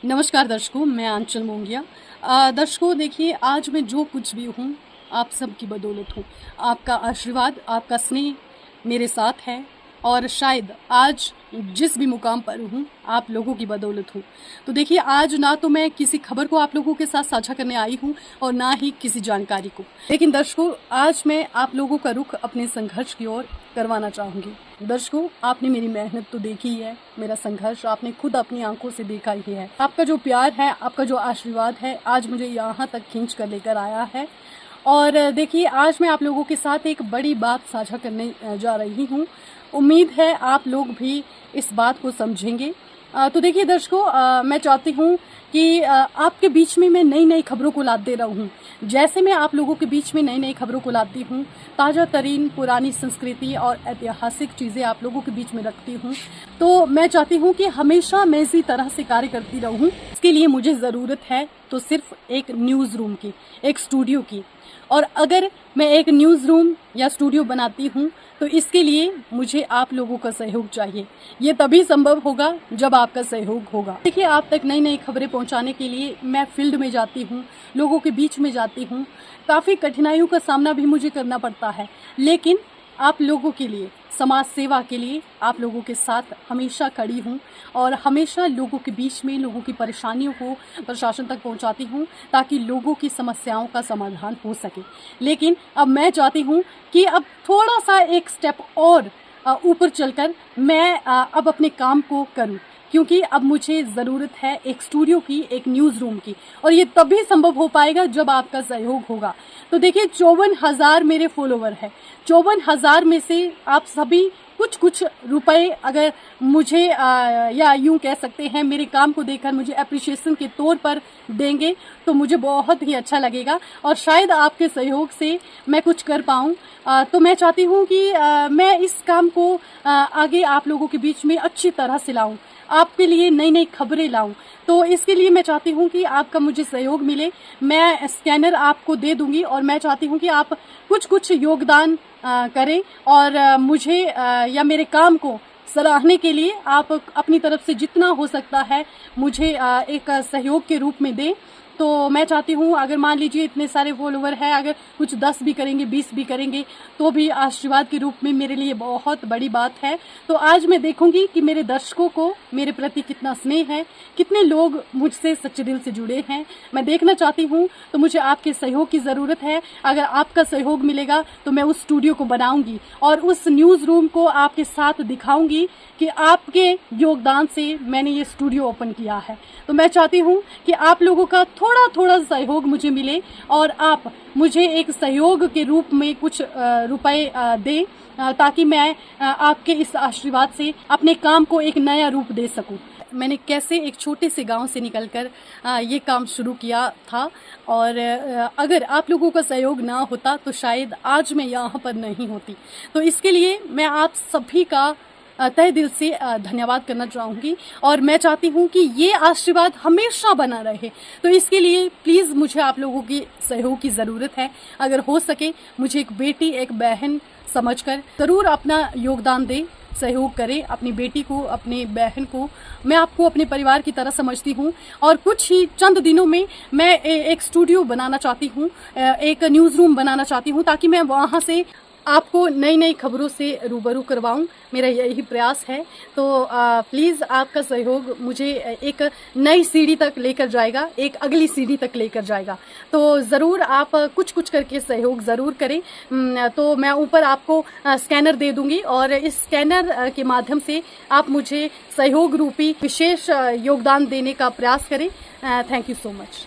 नमस्कार दर्शकों, मैं आंचल मोंगिया। दर्शकों देखिए, आज मैं जो कुछ भी हूँ आप सब की बदौलत हूँ। आपका आशीर्वाद, आपका स्नेह मेरे साथ है और शायद आज जिस भी मुकाम पर हूँ आप लोगों की बदौलत हूँ। तो देखिए, आज ना तो मैं किसी खबर को आप लोगों के साथ साझा करने आई हूँ और ना ही किसी जानकारी को, लेकिन दर्शकों आज मैं आप लोगों का रुख अपने संघर्ष की ओर करवाना चाहूँगी। दर्शकों, आपने मेरी मेहनत तो देखी है, मेरा संघर्ष आपने खुद अपनी आंखों से देखा ही है। आपका जो प्यार है, आपका जो आशीर्वाद है, आज मुझे यहाँ तक खींच कर लेकर आया है। और देखिए, आज मैं आप लोगों के साथ एक बड़ी बात साझा करने जा रही हूँ। उम्मीद है आप लोग भी इस बात को समझेंगे। तो देखिए दर्शकों, मैं चाहती हूँ कि आपके बीच में मैं नई नई खबरों को लाते रहूँ। जैसे मैं आप लोगों के बीच में नई नई खबरों को लाती हूँ, ताज़ा तरीन पुरानी संस्कृति और ऐतिहासिक चीज़ें आप लोगों के बीच में रखती हूँ, तो मैं चाहती हूँ कि हमेशा मैं इसी तरह से कार्य करती रहूँ। इसके लिए मुझे ज़रूरत है तो सिर्फ एक न्यूज़ रूम की, एक स्टूडियो की। और अगर मैं एक न्यूज़ रूम या स्टूडियो बनाती हूँ तो इसके लिए मुझे आप लोगों का सहयोग चाहिए। ये तभी संभव होगा जब आपका सहयोग होगा। देखिए, आप तक नई नई खबरें पहुँचाने के लिए मैं फील्ड में जाती हूँ, लोगों के बीच में जाती हूँ। काफ़ी कठिनाइयों का सामना भी मुझे करना पड़ता है, लेकिन आप लोगों के लिए, समाज सेवा के लिए आप लोगों के साथ हमेशा खड़ी हूँ और हमेशा लोगों के बीच में लोगों की परेशानियों को प्रशासन तक पहुँचाती हूँ ताकि लोगों की समस्याओं का समाधान हो सके। लेकिन अब मैं चाहती हूँ कि अब थोड़ा सा एक स्टेप और ऊपर चलकर मैं अब अपने काम को करूँ, क्योंकि अब मुझे ज़रूरत है एक स्टूडियो की, एक न्यूज़ रूम की, और ये तभी संभव हो पाएगा जब आपका सहयोग होगा। तो देखिए, 54,000 मेरे फॉलोवर हैं। 54,000 में से आप सभी कुछ कुछ रुपए अगर मुझे या यूं कह सकते हैं मेरे काम को देखकर मुझे अप्रिशिएशन के तौर पर देंगे तो मुझे बहुत ही अच्छा लगेगा और शायद आपके सहयोग से मैं कुछ कर पाऊँ। तो मैं चाहती हूँ कि मैं इस काम को आगे आप लोगों के बीच में अच्छी तरह से लाऊं, आपके लिए नई नई खबरें लाऊं। तो इसके लिए मैं चाहती हूँ कि आपका मुझे सहयोग मिले। मैं स्कैनर आपको दे दूंगी और मैं चाहती हूँ कि आप कुछ कुछ योगदान करें और मुझे या मेरे काम को सराहने के लिए आप अपनी तरफ से जितना हो सकता है मुझे एक सहयोग के रूप में दें। तो मैं चाहती हूँ, अगर मान लीजिए इतने सारे फॉलोवर हैं, अगर कुछ 10 भी करेंगे, 20 भी करेंगे, तो भी आशीर्वाद के रूप में मेरे लिए बहुत बड़ी बात है। तो आज मैं देखूंगी कि मेरे दर्शकों को मेरे प्रति कितना स्नेह है, कितने लोग मुझसे सच्चे दिल से जुड़े हैं, मैं देखना चाहती हूँ। तो मुझे आपके सहयोग की ज़रूरत है। अगर आपका सहयोग मिलेगा तो मैं उस स्टूडियो को बनाऊंगी और उस न्यूज़ रूम को आपके साथ दिखाऊंगी कि आपके योगदान से मैंने ये स्टूडियो ओपन किया है। तो मैं चाहती हूँ कि आप लोगों का थोड़ा थोड़ा सहयोग मुझे मिले और आप मुझे एक सहयोग के रूप में कुछ रुपए दें ताकि मैं आपके इस आशीर्वाद से अपने काम को एक नया रूप दे सकूं। मैंने कैसे एक छोटे से गांव से निकलकर ये काम शुरू किया था और अगर आप लोगों का सहयोग ना होता तो शायद आज मैं यहाँ पर नहीं होती। तो इसके लिए मैं आप सभी का तहे दिल से धन्यवाद करना चाहूँगी और मैं चाहती हूँ कि ये आशीर्वाद हमेशा बना रहे। तो इसके लिए प्लीज़ मुझे आप लोगों की सहयोग की ज़रूरत है। अगर हो सके मुझे एक बेटी, एक बहन समझकर ज़रूर अपना योगदान दें, सहयोग करें। अपनी बेटी को, अपनी बहन को, मैं आपको अपने परिवार की तरह समझती हूँ और कुछ ही चंद दिनों में मैं एक स्टूडियो बनाना चाहती हूँ, एक न्यूज़ रूम बनाना चाहती हूँ ताकि मैं वहाँ से आपको नई नई खबरों से रूबरू करवाऊं। मेरा यही प्रयास है। तो प्लीज़ आपका सहयोग मुझे एक नई सीढ़ी तक लेकर जाएगा, एक अगली सीढ़ी तक लेकर जाएगा। तो ज़रूर आप कुछ कुछ करके सहयोग ज़रूर करें। तो मैं ऊपर आपको स्कैनर दे दूंगी और इस स्कैनर के माध्यम से आप मुझे सहयोग रूपी विशेष योगदान देने का प्रयास करें। Thank you so much.